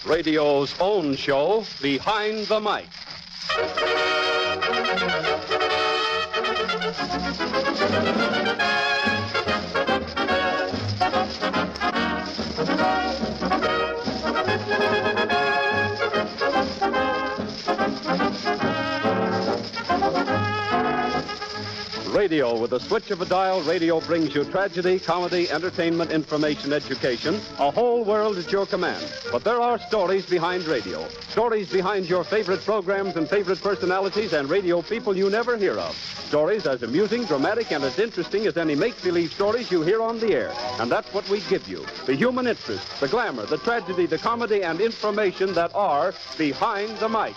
radio's own show, Behind the Mic. Radio, with the switch of a dial, radio brings you tragedy, comedy, entertainment, information, education, a whole world at your command. But there are stories behind radio, stories behind your favorite programs and favorite personalities and radio people you never hear of. Stories as amusing, dramatic, and as interesting as any make-believe stories you hear on the air. And that's what we give you. The human interest, the glamour, the tragedy, the comedy, and information that are Behind the Mic.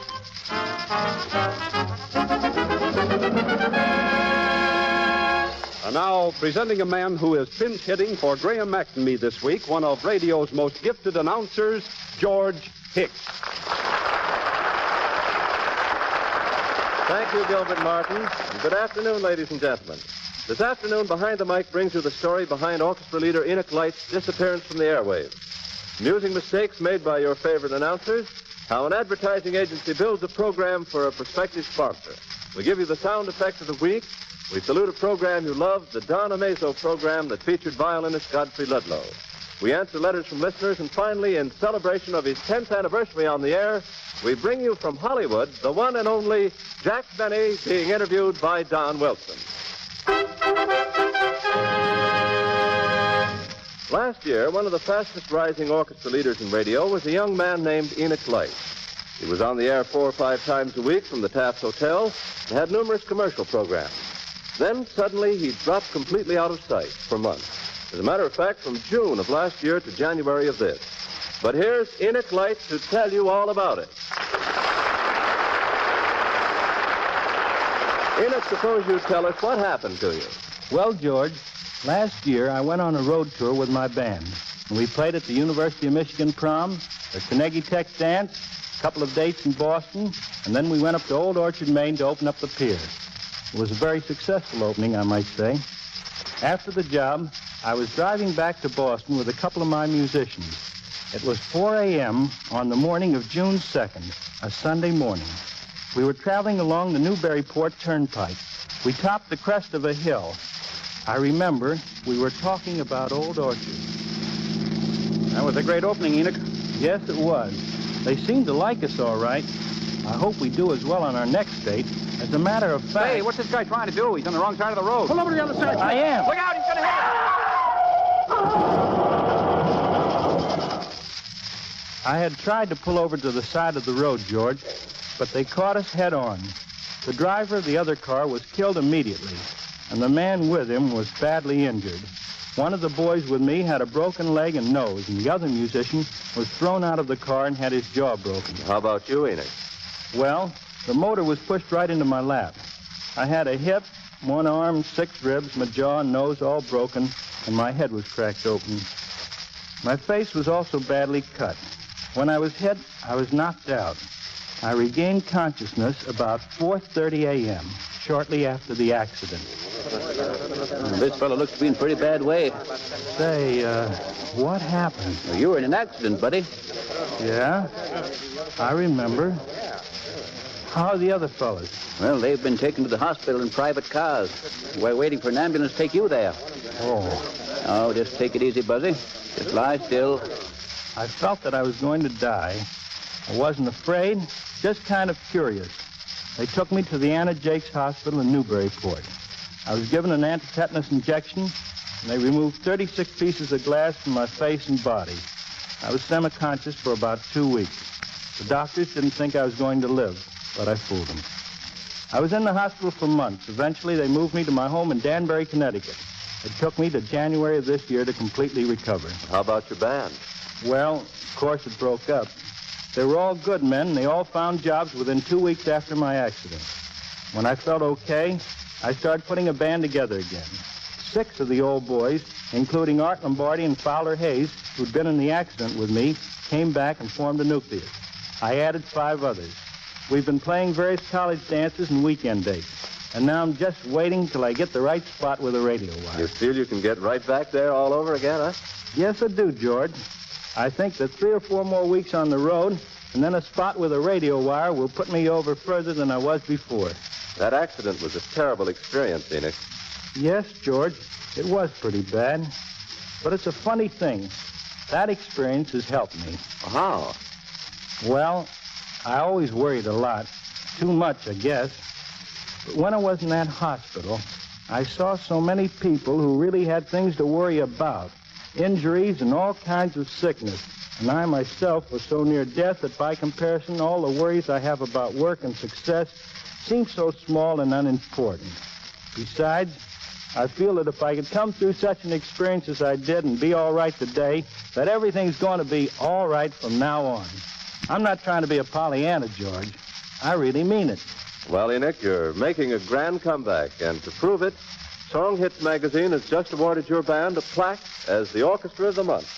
And now, presenting a man who is pinch hitting for Graham McNamee this week, one of radio's most gifted announcers, George Hicks. Thank you, Gilbert Martin. And good afternoon, ladies and gentlemen. This afternoon, Behind the Mic brings you the story behind orchestra leader Enoch Light's disappearance from the airwaves. Amusing mistakes made by your favorite announcers, how an advertising agency builds a program for a prospective sponsor. We give you the sound effects of the week. We salute a program you loved, the Don Amazo program that featured violinist Godfrey Ludlow. We answer letters from listeners, and finally, in celebration of his 10th anniversary on the air, we bring you from Hollywood the one and only Jack Benny being interviewed by Don Wilson. Last year, one of the fastest rising orchestra leaders in radio was a young man named Enoch Light. He was on the air 4 or 5 times a week from the Taft Hotel and had numerous commercial programs. Then, suddenly, he dropped completely out of sight for months. As a matter of fact, from June of last year to January of this. But here's Enoch Light to tell you all about it. Enoch, suppose you tell us what happened to you. Well, George, last year I went on a road tour with my band. And we played at the University of Michigan prom, the Carnegie Tech dance, a couple of dates in Boston, and then we went up to Old Orchard, Maine to open up the pier. It was a very successful opening, I might say. After the job, I was driving back to Boston with a couple of my musicians. It was 4 a.m. on the morning of June 2nd, a Sunday morning. We were traveling along the Newburyport Turnpike. We topped the crest of a hill. I remember we were talking about Old Orchard. That was a great opening, Enoch. Yes, it was. They seemed to like us all right. I hope we do as well on our next date. As a matter of fact... Hey, what's this guy trying to do? He's on the wrong side of the road. Pull over to the other side. I am. Look out, he's going to hit us. I had tried to pull over to the side of the road, George, but they caught us head on. The driver of the other car was killed immediately, and the man with him was badly injured. One of the boys with me had a broken leg and nose, and the other musician was thrown out of the car and had his jaw broken. How about you, Enoch? Well, the motor was pushed right into my lap. I had a hip, one arm, 6 ribs, my jaw and nose all broken, and my head was cracked open. My face was also badly cut. When I was hit, I was knocked out. I regained consciousness about 4:30 a.m., shortly after the accident. This fellow looks to be in a pretty bad way. Say, what happened? Well, you were in an accident, buddy. Yeah? I remember. How are the other fellas? Well, they've been taken to the hospital in private cars. We're waiting for an ambulance to take you there. Oh. Oh, just take it easy, Buzzy. Just lie still. I felt that I was going to die. I wasn't afraid, just kind of curious. They took me to the Anna Jakes Hospital in Newburyport. I was given an antitetanus injection, and they removed 36 pieces of glass from my face and body. I was semi-conscious for about 2 weeks. The doctors didn't think I was going to live, but I fooled them. I was in the hospital for months. Eventually, they moved me to my home in Danbury, Connecticut. It took me to January of this year to completely recover. How about your band? Well, of course, it broke up. They were all good men, and they all found jobs within 2 weeks after my accident. When I felt okay, I started putting a band together again. 6 of the old boys, including Art Lombardi and Fowler Hayes, who'd been in the accident with me, came back and formed a nucleus. I added 5 others. We've been playing various college dances and weekend dates. And now I'm just waiting till I get the right spot with a radio wire. You feel you can get right back there all over again, huh? Yes, I do, George. I think that 3 or 4 more weeks on the road, and then a spot with a radio wire will put me over further than I was before. That accident was a terrible experience, Enoch. Yes, George, it was pretty bad. But it's a funny thing. That experience has helped me. How? Well, I always worried a lot. Too much, I guess. But when I was in that hospital, I saw so many people who really had things to worry about. Injuries and all kinds of sickness. And I myself was so near death that by comparison, all the worries I have about work and success seem so small and unimportant. Besides, I feel that if I could come through such an experience as I did and be all right today, that everything's going to be all right from now on. I'm not trying to be a Pollyanna, George. I really mean it. Well, Enoch, you're making a grand comeback, and to prove it, Song Hits magazine has just awarded your band a plaque as the Orchestra of the Month.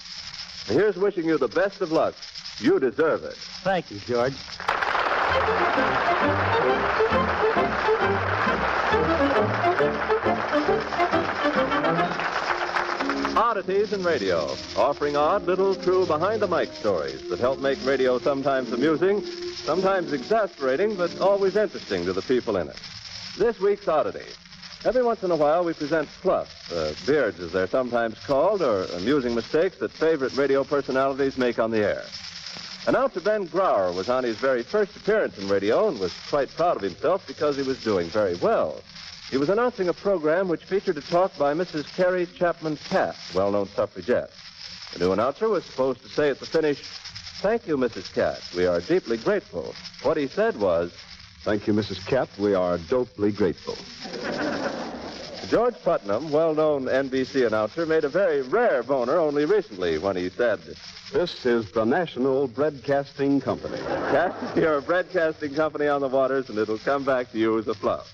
And here's wishing you the best of luck. You deserve it. Thank you, George. Oddities in Radio, offering odd little true behind-the-mic stories that help make radio sometimes amusing, sometimes exasperating, but always interesting to the people in it. This week's Oddity. Every once in a while we present fluff, beards as they're sometimes called, or amusing mistakes that favorite radio personalities make on the air. Announcer Ben Grauer was on his very first appearance in radio and was quite proud of himself because he was doing very well. He was announcing a program which featured a talk by Mrs. Carrie Chapman Catt, well-known suffragette. The new announcer was supposed to say at the finish, "Thank you, Mrs. Catt. We are deeply grateful." What he said was, "Thank you, Mrs. Catt. We are dopely grateful." George Putnam, well-known NBC announcer, made a very rare boner only recently when he said, "This is the National Broadcasting Company." "Casting your broadcasting company on the waters, and it'll come back to you as a fluff."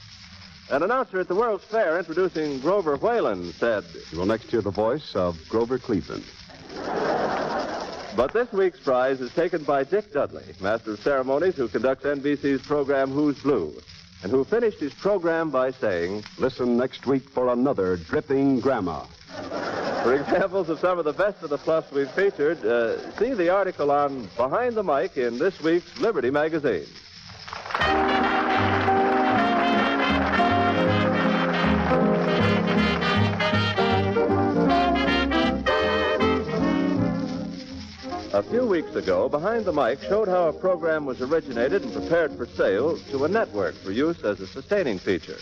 An announcer at the World's Fair introducing Grover Whalen said, "You will next hear the voice of Grover Cleveland." But this week's prize is taken by Dick Dudley, Master of Ceremonies, who conducts NBC's program Who's Blue, and who finished his program by saying, "Listen next week for another dripping grandma." For examples of some of the best of the fluffs we've featured, see the article on Behind the Mic in this week's Liberty magazine. A few weeks ago, Behind the Mic showed how a program was originated and prepared for sale to a network for use as a sustaining feature.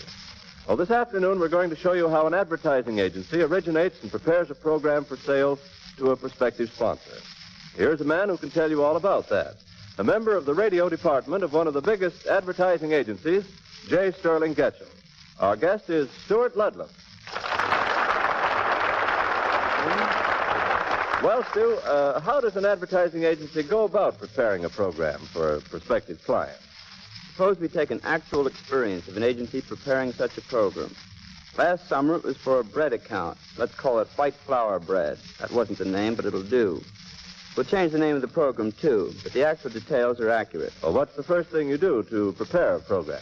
Well, this afternoon we're going to show you how an advertising agency originates and prepares a program for sale to a prospective sponsor. Here's a man who can tell you all about that. A member of the radio department of one of the biggest advertising agencies, J. Sterling Getchell. Our guest is Stuart Ludlam. Well, Stu, how does an advertising agency go about preparing a program for a prospective client? Suppose we take an actual experience of an agency preparing such a program. Last summer, it was for a bread account. Let's call it White Flour Bread. That wasn't the name, but it'll do. We'll change the name of the program, too, but the actual details are accurate. Well, what's the first thing you do to prepare a program?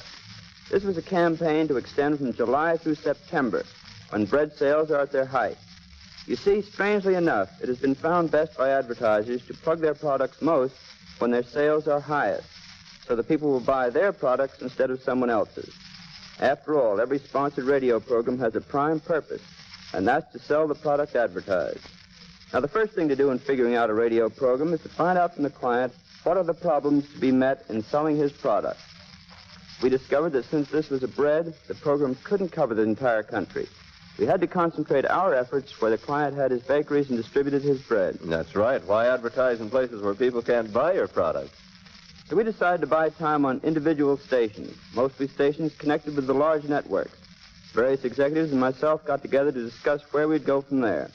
This was a campaign to extend from July through September, when bread sales are at their height. You see, strangely enough, it has been found best by advertisers to plug their products most when their sales are highest, so the people will buy their products instead of someone else's. After all, every sponsored radio program has a prime purpose, and that's to sell the product advertised. Now, the first thing to do in figuring out a radio program is to find out from the client what are the problems to be met in selling his product. We discovered that since this was a bread, the program couldn't cover the entire country. We had to concentrate our efforts where the client had his bakeries and distributed his bread. That's right. Why advertise in places where people can't buy your product? So we decided to buy time on individual stations, mostly stations connected with the large networks. Various executives and myself got together to discuss where we'd go from there.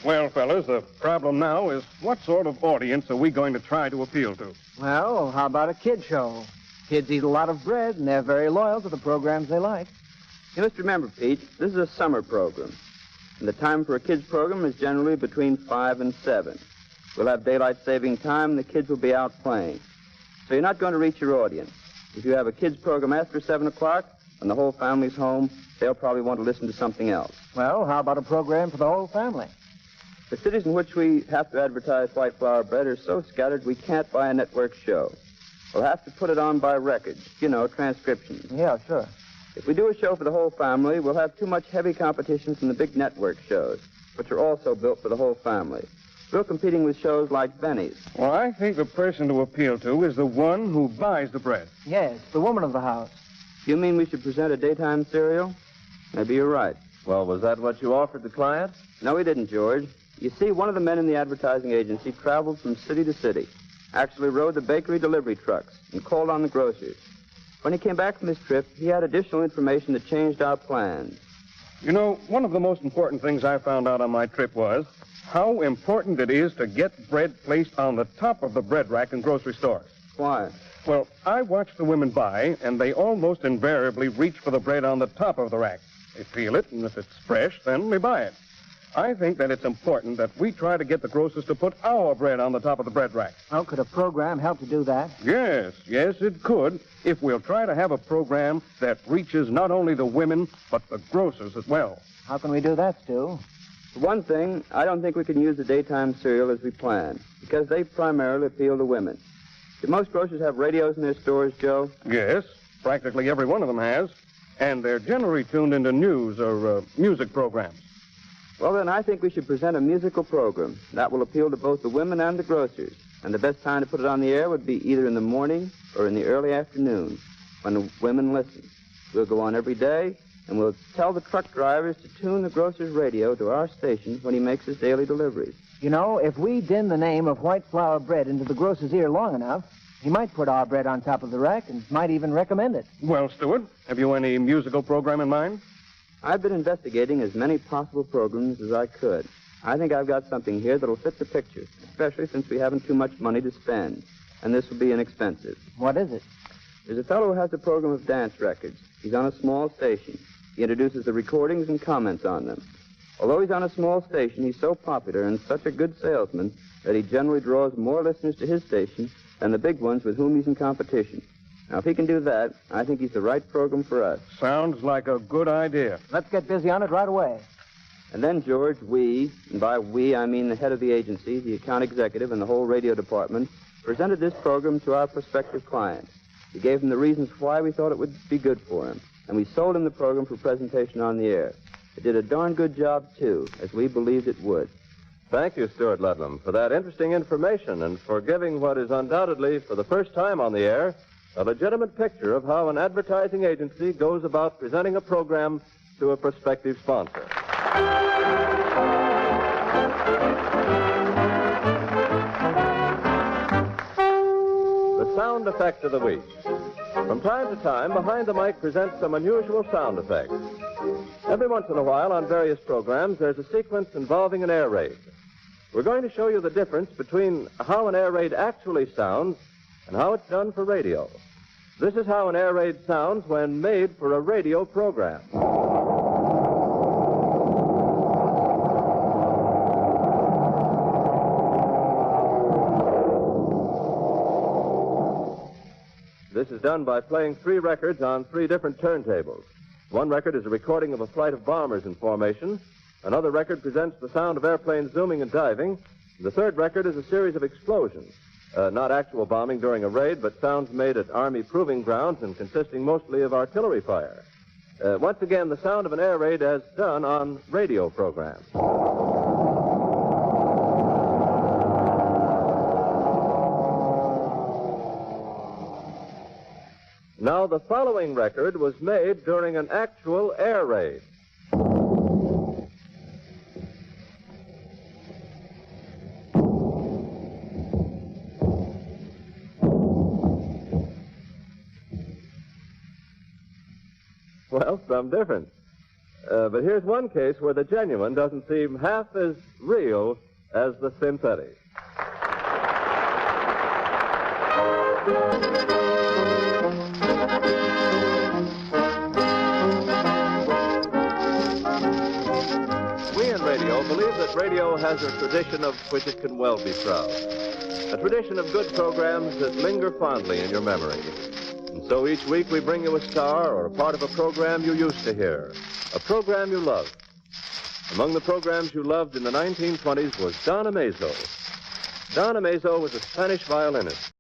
Well, fellas, the problem now is what sort of audience are we going to try to appeal to? Well, how about a kid show? Kids eat a lot of bread, and they're very loyal to the programs they like. You must remember, Pete, this is a summer program, and the time for a kids' program is generally between 5 and 7. We'll have daylight saving time, and the kids will be out playing. So you're not going to reach your audience. If you have a kids' program after 7 o'clock, and the whole family's home, they'll probably want to listen to something else. Well, how about a program for the whole family? The cities in which we have to advertise white flour bread are so scattered we can't buy a network show. We'll have to put it on by records, transcriptions. Yeah, sure. If we do a show for the whole family, we'll have too much heavy competition from the big network shows, which are also built for the whole family. We're competing with shows like Benny's. Well, I think the person to appeal to is the one who buys the bread. Yes, the woman of the house. You mean we should present a daytime serial? Maybe you're right. Well, was that what you offered the client? No, he didn't, George. You see, one of the men in the advertising agency traveled from city to city, actually rode the bakery delivery trucks, and called on the grocers. When he came back from his trip, he had additional information that changed our plans. You know, one of the most important things I found out on my trip was how important it is to get bread placed on the top of the bread rack in grocery stores. Why? Well, I watch the women buy, and they almost invariably reach for the bread on the top of the rack. They feel it, and if it's fresh, then they buy it. I think that it's important that we try to get the grocers to put our bread on the top of the bread rack. Well, could a program help to do that? Yes, it could, if we'll try to have a program that reaches not only the women, but the grocers as well. How can we do that, Stu? For one thing, I don't think we can use the daytime serial as we planned, because they primarily appeal to women. Do most grocers have radios in their stores, Joe? Yes, practically every one of them has. And they're generally tuned into news or music programs. Well, then, I think we should present a musical program. That will appeal to both the women and the grocers. And the best time to put it on the air would be either in the morning or in the early afternoon, when the women listen. We'll go on every day, and we'll tell the truck drivers to tune the grocer's radio to our station when he makes his daily deliveries. You know, if we din the name of white flour bread into the grocer's ear long enough, he might put our bread on top of the rack and might even recommend it. Well, Stewart, have you any musical program in mind? I've been investigating as many possible programs as I could. I think I've got something here that'll fit the picture, especially since we haven't too much money to spend. And this will be inexpensive. What is it? There's a fellow who has a program of dance records. He's on a small station. He introduces the recordings and comments on them. Although he's on a small station, he's so popular and such a good salesman that he generally draws more listeners to his station than the big ones with whom he's in competition. Now, if he can do that, I think he's the right program for us. Sounds like a good idea. Let's get busy on it right away. And then, George, we, and by we, I mean the head of the agency, the account executive, and the whole radio department, presented this program to our prospective clients. We gave him the reasons why we thought it would be good for him, and we sold him the program for presentation on the air. It did a darn good job, too, as we believed it would. Thank you, Stuart Ludlam, for that interesting information and for giving what is undoubtedly, for the first time on the air, a legitimate picture of how an advertising agency goes about presenting a program to a prospective sponsor. The sound effect of the week. From time to time, Behind the Mic presents some unusual sound effects. Every once in a while, on various programs, there's a sequence involving an air raid. We're going to show you the difference between how an air raid actually sounds and how it's done for radio. This is how an air raid sounds when made for a radio program. This is done by playing 3 records on 3 different turntables. One record is a recording of a flight of bombers in formation. Another record presents the sound of airplanes zooming and diving. The third record is a series of explosions. Not actual bombing during a raid, but sounds made at Army proving grounds and consisting mostly of artillery fire. Once again, the sound of an air raid as done on radio programs. Now, the following record was made during an actual air raid. Well, some difference. But here's one case where the genuine doesn't seem half as real as the synthetic. We in radio believe that radio has a tradition of which it can well be proud. A tradition of good programs that linger fondly in your memory. And so each week we bring you a star or a part of a program you used to hear, a program you loved. Among the programs you loved in the 1920s was Don Amazo. Don Amazo was a Spanish violinist.